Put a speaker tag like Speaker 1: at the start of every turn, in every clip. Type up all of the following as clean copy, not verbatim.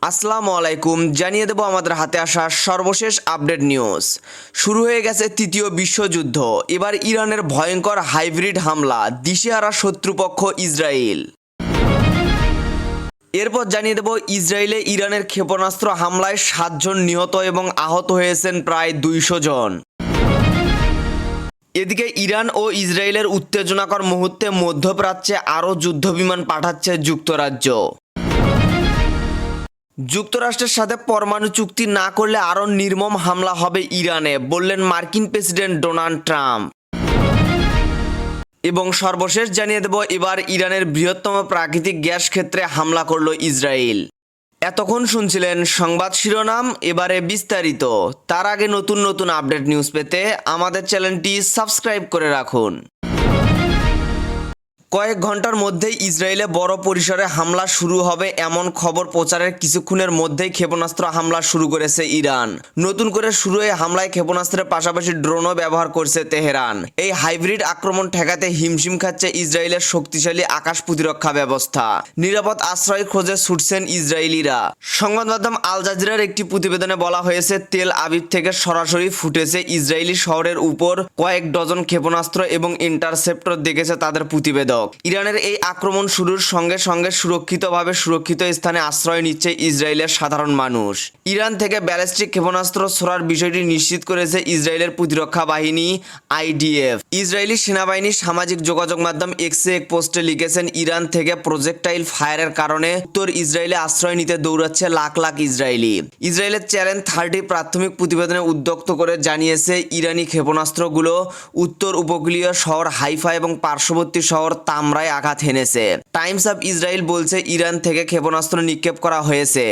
Speaker 1: আসসালামু আলাইকুম। জানিয়ে দেব আমাদের হাতে আসা সর্বশেষ আপডেট নিউজ। শুরু হয়ে গেছে তৃতীয় বিশ্বযুদ্ধ। এবার ইরানের ভয়ঙ্কর হাইব্রিড হামলা, দিশেহারা শত্রুপক্ষ ইসরায়েল। এরপর জানিয়ে দেব ইসরায়েলে ইরানের ক্ষেপণাস্ত্র হামলায় 7 জন নিহত এবং আহত হয়েছেন প্রায় 200 জন। এদিকে ইরান ও ইসরায়েলের উত্তেজনাকর মুহূর্তে মধ্যপ্রাচ্যে আরও যুদ্ধবিমান পাঠাচ্ছে যুক্তরাজ্য। যুক্তরাষ্ট্রের সাথে পরমাণু চুক্তি না করলে আরও নির্মম হামলা হবে ইরানে, বললেন মার্কিন প্রেসিডেন্ট ডোনাল্ড ট্রাম্প। এবং সর্বশেষ জানিয়ে দেব এবার ইরানের বৃহত্তম প্রাকৃতিক গ্যাস ক্ষেত্রে হামলা করল ইসরায়েল। এতক্ষণ শুনছিলেন সংবাদ শিরোনাম, এবারে বিস্তারিত। তার আগে নতুন নতুন আপডেট নিউজ পেতে আমাদের চ্যানেলটি সাবস্ক্রাইব করে রাখুন। কয়েক ঘন্টার মধ্যেই ইসরায়েলে বড় পরিসরে হামলা শুরু হবে এমন খবর প্রচারের কিছুক্ষণের মধ্যেই ক্ষেপণাস্ত্র হামলা শুরু করেছে ইরান। নতুন করে শুরু হয়ে হামলায় ক্ষেপণাস্ত্রের পাশাপাশি ড্রোনও ব্যবহার করছে তেহরান। এই হাইব্রিড আক্রমণ ঠেকাতে হিমশিম খাচ্ছে ইসরায়েলের শক্তিশালী আকাশ প্রতিরক্ষা ব্যবস্থা। নিরাপদ আশ্রয় খোঁজে ছুটছেন ইসরায়েলিরা। সংবাদ মাধ্যম আল জাজিরার একটি প্রতিবেদনে বলা হয়েছে, তেল আবিব থেকে সরাসরি ফুটেছে ইসরায়েলি শহরের উপর কয়েক ডজন ক্ষেপণাস্ত্র এবং ইন্টারসেপ্টর দেখেছে তাদের প্রতিবেদক। ইরানের এই আক্রমণ শুরুর সঙ্গে সঙ্গে সুরক্ষিত স্থানে আশ্রয় নিচ্ছে ইসরায়েলের সাধারণ মানুষ। ইরান থেকে ব্যালিস্টিক ক্ষেপণাস্ত্র ছোড়ার বিষয়টি নিশ্চিত করেছে ইসরায়েলের প্রতিরক্ষা বাহিনী IDF। ইসরায়েলি সেনাবাহিনীর সামাজিক যোগাযোগ মাধ্যম এক্সে এক পোস্টে লিখেছেন, ইরান থেকে প্রজেক্টাইল ফায়ারের কারণে উত্তর ইসরায়েলে আশ্রয় নিতে দৌড়াচ্ছে লাখ লাখ ইসরায়েলি। ইসরায়েলের চ্যানেল 30 প্রাথমিক প্রতিবেদনে উদ্যুক্ত করে জানিয়েছে, ইরানি ক্ষেপণাস্ত্রগুলো উত্তর উপকূলীয় শহর হাইফা এবং পার্শ্ববর্তী শহর তামরায় আঘাত হেনেছে। টাইমস অফ ইসরায়েল বলছে, ইরান থেকে ক্ষেপণাস্ত্র নিক্ষেপ করা হয়েছে।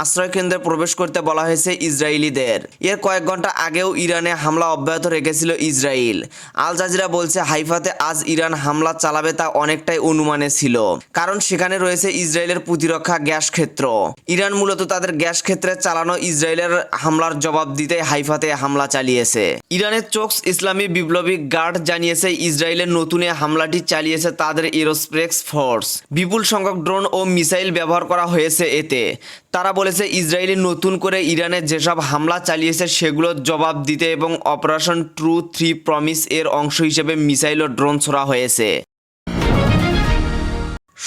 Speaker 1: আশ্রয় কেন্দ্রে প্রবেশ করতে বলা হয়েছে ইসরায়েলিদের। এর কয়েক ঘন্টা আগেও ইরানে হামলা অব্যাহত রেখেছিল ইসরায়েল। আল জাজিরা বলছে, হাইফাতে আজ ইরান হামলা চালাবে তা অনেকটাই অনুমানে ছিল, কারণ সেখানে রয়েছে ইসরায়েলের প্রতিরক্ষা গ্যাস ক্ষেত্র। ইরান মূলত তাদের গ্যাস ক্ষেত্রে চালানো ইসরায়েলের হামলার জবাব দিতে হাইফাতে হামলা চালিয়েছে। ইরানের চোকস ইসলামী বিপ্লবী গার্ড জানিয়েছে, ইসরায়েলের নতুন হামলাটি চালিয়েছে তাদের এরোস্পেস ফোর্স। বিপুল সংখ্যক ড্রোন ও মিসাইল ব্যবহার করা হয়েছে এতে। তারা বলেছে, ইসরায়েলি নতুন করে ইরানে যেসব হামলা চালিয়েছে সেগুলোর জবাব দিতে এবং অপারেশন ট্রু 3 প্রমিস এর অংশ হিসেবে মিসাইল ও ড্রোন ছোড়া হয়েছে।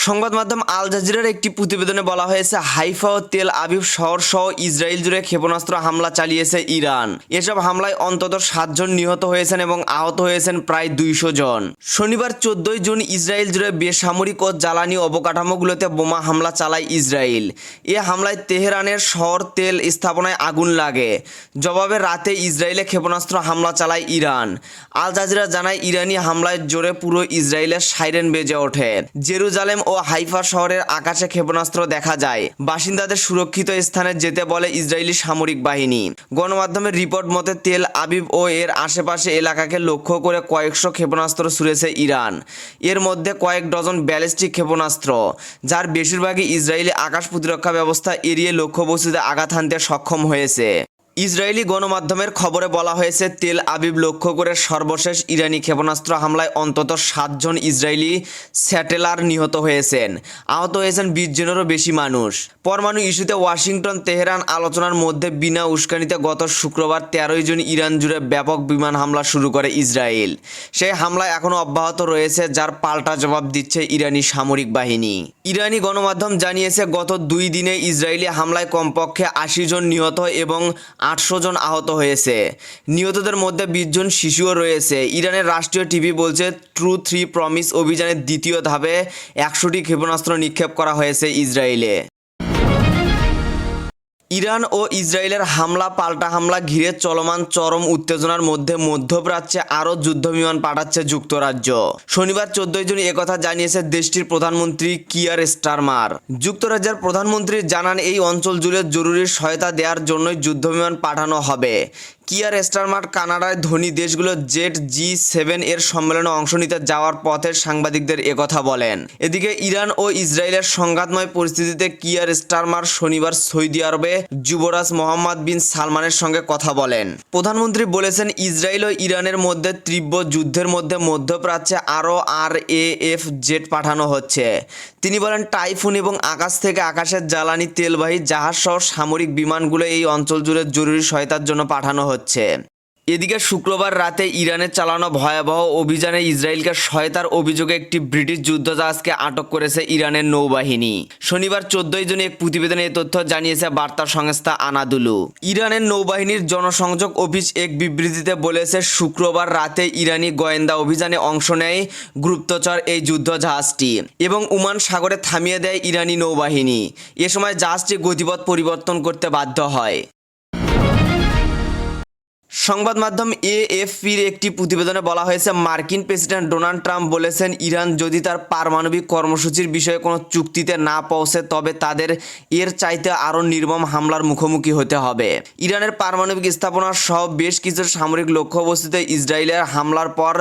Speaker 1: সংবাদ মাধ্যম আল জাজিরার একটি প্রতিবেদনে বলা হয়েছে, হাইফা ও তেল আবিব শহর সহ ইসরায়েল জুড়ে ক্ষেপণাস্ত্র হামলা চালিয়েছে ইরান। এসব হামলায় অন্তত 7 জন নিহত হয়েছেন এবং আহত হয়েছেন প্রায় 200 জন। শনিবার 14 জুন ইসরায়েল জুড়ে বেসামরিক ও জ্বালানি অবকাঠামোগুলোতে বোমা হামলা চালায় ইসরায়েল। এ হামলায় তেহরানের শহর তেল স্থাপনায় আগুন লাগে। জবাবে রাতে ইসরায়েলে ক্ষেপণাস্ত্র হামলা চালায় ইরান। আল জাজিরা জানায়, ইরানি হামলায় জোরে পুরো ইসরায়েলের সাইরেন বেজে ওঠে। জেরুজালেম ও হাইফা শহরের আকাশে ক্ষেপণাস্ত্র দেখা যায়। বাসিন্দাদের সুরক্ষিত স্থানে যেতে বলে ইসরায়েলি সামরিক বাহিনী। গণমাধ্যমের রিপোর্ট মতে, তেল আবিব ও এর আশেপাশে এলাকাকে লক্ষ্য করে কয়েকশো ক্ষেপণাস্ত্র ছুড়েছে ইরান। এর মধ্যে কয়েক ডজন ব্যালিস্টিক ক্ষেপণাস্ত্র, যার বেশিরভাগই ইসরায়েলি আকাশ প্রতিরক্ষা ব্যবস্থা এড়িয়ে লক্ষ্যবস্তুতে আঘাত হানতে সক্ষম হয়েছে। ইসরায়েলি গণমাধ্যমের খবরে বলা হয়েছে, তেল আবিব লক্ষ্য করে সর্বশেষ ইরানি ক্ষেপণাস্ত্র হামলায় অন্তত 7 জন ইসরায়েলি স্যাটেলার নিহত হয়েছেন। আহত হয়েছেন 20 জনেরও বেশি মানুষ। পরমাণু ইস্যুতে ওয়াশিংটন তেহরান আলোচনার মধ্যে বিনা উস্কানিতে গত শুক্রবার 13 জুন ইরান জুড়ে ব্যাপক বিমান হামলা শুরু করে ইসরায়েল। সেই হামলা এখনও অব্যাহত রয়েছে, যার পাল্টা জবাব দিচ্ছে ইরানি সামরিক বাহিনী। ইরানি গণমাধ্যম জানিয়েছে, গত 2 দিনে ইসরায়েলি হামলায় কমপক্ষে 80 জন নিহত এবং 800 জন আহত হয়েছে। নিহতদের মধ্যে 20 জন শিশুও রয়েছে। ইরানের রাষ্ট্রীয় টিভি বলছে, ট্রু 3 প্রমিস অভিযানের দ্বিতীয় ধাপে 100টি ক্ষেপণাস্ত্র নিক্ষেপ করা হয়েছে ইসরায়েলে। ইরান ও ইসরায়েলের হামলা পাল্টা হামলা ঘিরে চলমান চরম উত্তেজনার মধ্যে মধ্যপ্রাচ্যে আরও যুদ্ধবিমান পাঠাচ্ছে যুক্তরাজ্য। শনিবার 14 জুন একথা জানিয়েছে দেশটির প্রধানমন্ত্রী কিয়ার স্টারমার। যুক্তরাজ্যের প্রধানমন্ত্রী জানান, এই অঞ্চল জুড়ে জরুরি সহায়তা দেওয়ার জন্যই যুদ্ধবিমান পাঠানো হবে। কিয়ার স্টারমার কানাডায় ধনী দেশগুলো G7 এর সম্মেলনে অংশ নিতে যাওয়ার পথে সাংবাদিকদের একথা বলেন। এদিকে ইরান ও ইসরায়েলের সংঘাতময় পরিস্থিতিতে কিয়ার স্টারমার শনিবার সৌদি আরবে যুবরাজ মোহাম্মদ বিন সালমানের সঙ্গে কথা বলেন। প্রধানমন্ত্রী বলেছেন, ইসরায়েল ও ইরানের মধ্যে তীব্র যুদ্ধের মধ্যে মধ্যপ্রাচ্যে আরও RAF জেট পাঠানো হচ্ছে। তিনি বলেন, টাইফুন এবং আকাশ থেকে আকাশের জ্বালানি তেলবাহী জাহাজ সহ সামরিক বিমানগুলো এই অঞ্চল জুড়ে জরুরি সহায়তার জন্য পাঠানো হচ্ছে। এদিকে শুক্রবার রাতে ইরানে চালানো ভয়াবহ অভিযানে ইসরায়েলকে সহায়তার অভিযোগে একটি ব্রিটিশ যুদ্ধজাহাজকে আটক করেছে ইরানের নৌবাহিনী। শনিবার 14 জুন এক প্রতিবেদনে এই তথ্য জানিয়েছে বার্তা সংস্থা আনাদুলু। ইরানের নৌবাহিনীর জনসংযোগ অফিস এক বিবৃতিতে বলেছে, শুক্রবার রাতে ইরানি গোয়েন্দা অভিযানে অংশ নেয় গুপ্তচর এই যুদ্ধজাহাজটি এবং ওমান সাগরে থামিয়ে দেয় ইরানি নৌবাহিনী। এ সময় জাহাজটি গতিপথ পরিবর্তন করতে বাধ্য হয়। সংবাদ মাধ্যম AFPর একটি প্রতিবেদনে বলা হয়েছে, মার্কিন প্রেসিডেন্ট ডোনাল্ড ট্রাম্প বলেছেন, ইরান যদি তার পারমাণবিক কর্মসূচির বিষয়ে কোনো চুক্তিতে না পৌঁছে তবে তাদের এর চাইতে আরও নির্মম হামলার মুখোমুখি হতে হবে। ইরানের পারমাণবিক স্থাপনা সহ বেশ কিছু সামরিক লক্ষ্যবস্তুতে ইসরায়েলের হামলার পর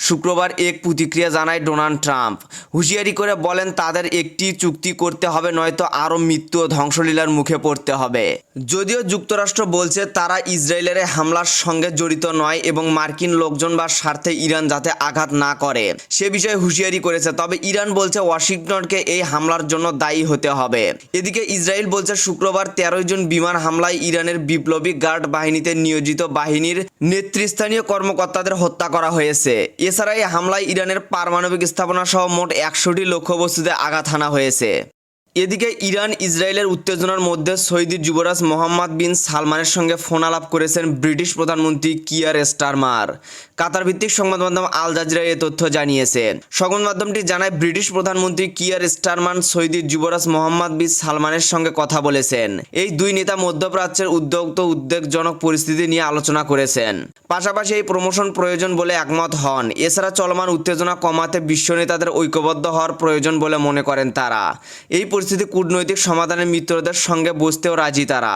Speaker 1: শুক্রবার এক প্রতিক্রিয়া জানায় ডোনাল্ড ট্রাম্প। হুঁশিয়ারি করে বলেন, তাদের একটি চুক্তি করতে হবে, নয়তো আরও মৃত্যু ও ধ্বংসলীলার মুখে পড়তে হবে। যদিও যুক্তরাষ্ট্র বলছে তারা ইসরায়েলের হামলার সঙ্গে জড়িত নয় এবং মার্কিন লোকজন বা স্বার্থে ইরান যাতে আঘাত না করে সে বিষয়ে হুঁশিয়ারি করেছে, তবে ইরান বলছে ওয়াশিংটনকে এই হামলার জন্য দায়ী হতে হবে। এদিকে ইসরায়েল বলছে, শুক্রবার 13 জন বিমান হামলায় ইরানের বিপ্লবী গার্ড বাহিনীতে নিয়োজিত বাহিনীর নেতৃস্থানীয় কর্মকর্তাদের হত্যা করা হয়েছে। এছাড়া এই হামলায় ইরানের পারমাণবিক স্থাপনা সহ মোট 100টি লক্ষ্যবস্তুতে আঘাত হানা হয়েছে। এদিকে ইরান ইসরায়েলের উত্তেজনার মধ্যে সৌদি যুবরাজ মোহাম্মদ বিন সালমানের সঙ্গে ফোন আলাপ করেছেন ব্রিটিশ প্রধানমন্ত্রী কিয়ার স্টারমার। কাতার ভিত্তিক সংবাদ মাধ্যম আল জাজিরা এই তথ্য জানিয়েছে। সংবাদ মাধ্যমটি জানায়, ব্রিটিশ প্রধানমন্ত্রী কিয়ার স্টারমার সৌদি যুবরাজ মোহাম্মদ বিন সালমানের সঙ্গে কথা বলেছেন। এই দুই নেতা মধ্যপ্রাচ্যের উদ্বেগজনক পরিস্থিতি নিয়ে আলোচনা করেছেন। পাশাপাশি এই প্রমোশন প্রয়োজন বলে একমত হন। এছাড়া চলমান উত্তেজনা কমাতে বিশ্ব নেতাদের ঐক্যবদ্ধ হওয়ার প্রয়োজন বলে মনে করেন তারা। এই পরিস্থিতি কূটনৈতিক সমাধানের মিত্রদের সঙ্গে বসতেও রাজি তারা।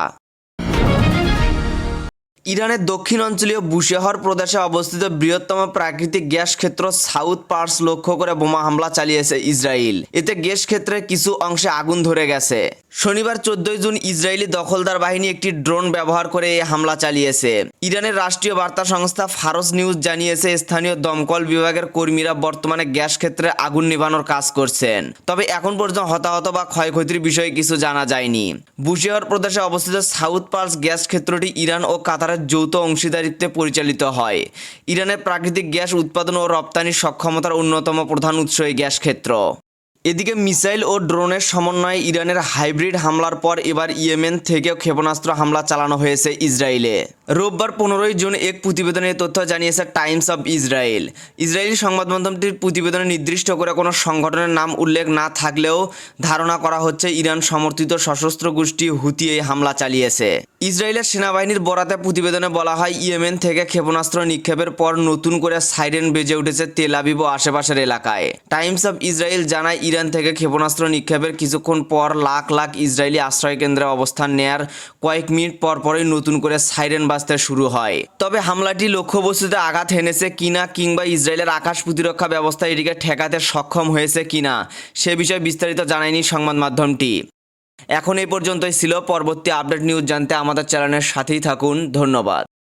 Speaker 1: ইরানের দক্ষিণ অঞ্চলীয় বুশেহর প্রদেশে অবস্থিত বৃহত্তম প্রাকৃতিক গ্যাস ক্ষেত্র সাউথ পার্স লক্ষ্য করে বোমা হামলা চালিয়েছে ইসরায়েল। এতে গ্যাস ক্ষেত্রের কিছু অংশে আগুন ধরে গেছে। শনিবার 14 জুন ইসরায়েলি দখলদার বাহিনী একটি ড্রোন ব্যবহার করে এই হামলা চালিয়েছে। ইরানের রাষ্ট্রীয় বার্তা সংস্থা ফারস নিউজ জানিয়েছে, স্থানীয় দমকল বিভাগের কর্মীরা বর্তমানে গ্যাস ক্ষেত্রে আগুন নেভানোর কাজ করছেন। তবে এখন পর্যন্ত হতাহত বা ক্ষয়ক্ষতির বিষয়ে কিছু জানা যায়নি। বুশেহর প্রদেশে অবস্থিত সাউথ পার্স গ্যাস ক্ষেত্রটি ইরান ও কাতারের যৌথ অংশীদারিত্বে পরিচালিত হয়। ইরানের প্রাকৃতিক গ্যাস উৎপাদন ও রপ্তানির সক্ষমতার অন্যতম প্রধান উৎস এই গ্যাস ক্ষেত্র। এদিকে মিসাইল ও ড্রোনের সমন্বয়ে ইরানের হাইব্রিড হামলার পর এবার ইয়েমেন থেকেও ক্ষেপণাস্ত্র হামলা চালানো হয়েছে ইসরায়েলে। রোববার 15 জুন এক প্রতিবেদনে তথ্য জানিয়েছে টাইমস অব ইসরায়েল। ইসরায়েলি সংবাদ মাধ্যমটির প্রতিবেদনে নির্দিষ্ট করে কোনো সংগঠনের নাম উল্লেখ না থাকলেও ধারণা করা হচ্ছে ইরান সমর্থিত সশস্ত্র গোষ্ঠী হুতি এই হামলা চালিয়েছে। ইসরায়েলের সেনাবাহিনীর বরাতে প্রতিবেদনে বলা হয়, ইয়েমেন থেকে ক্ষেপণাস্ত্র নিক্ষেপের পর নতুন করে সাইরেন বেজে উঠেছে তেল আবিব ও আশেপাশের এলাকায়। টাইমস অব ইসরায়েল জানায়, ইরান থেকে ক্ষেপণাস্ত্র নিক্ষেপের কিছুক্ষণ পর লাখ লাখ ইসরায়েলি আশ্রয়কেন্দ্রে অবস্থান নেয়ার কয়েক মিনিট পরই নতুন করে সাইরেন বাজতে শুরু হয়। তবে হামলাটি লক্ষ্যবস্তুতে আঘাত হেনেছে কিনা কিংবা ইসরায়েলের আকাশ প্রতিরক্ষা ব্যবস্থা এটিকে ঠেকাতে সক্ষম হয়েছে কিনা সে বিষয়ে বিস্তারিত জানায়নি সংবাদ মাধ্যমটি। এখন এই পর্যন্তই ছিল। পরবর্তী আপডেট নিউজ জানতে আমাদের চ্যানেলের সাথেই থাকুন। ধন্যবাদ।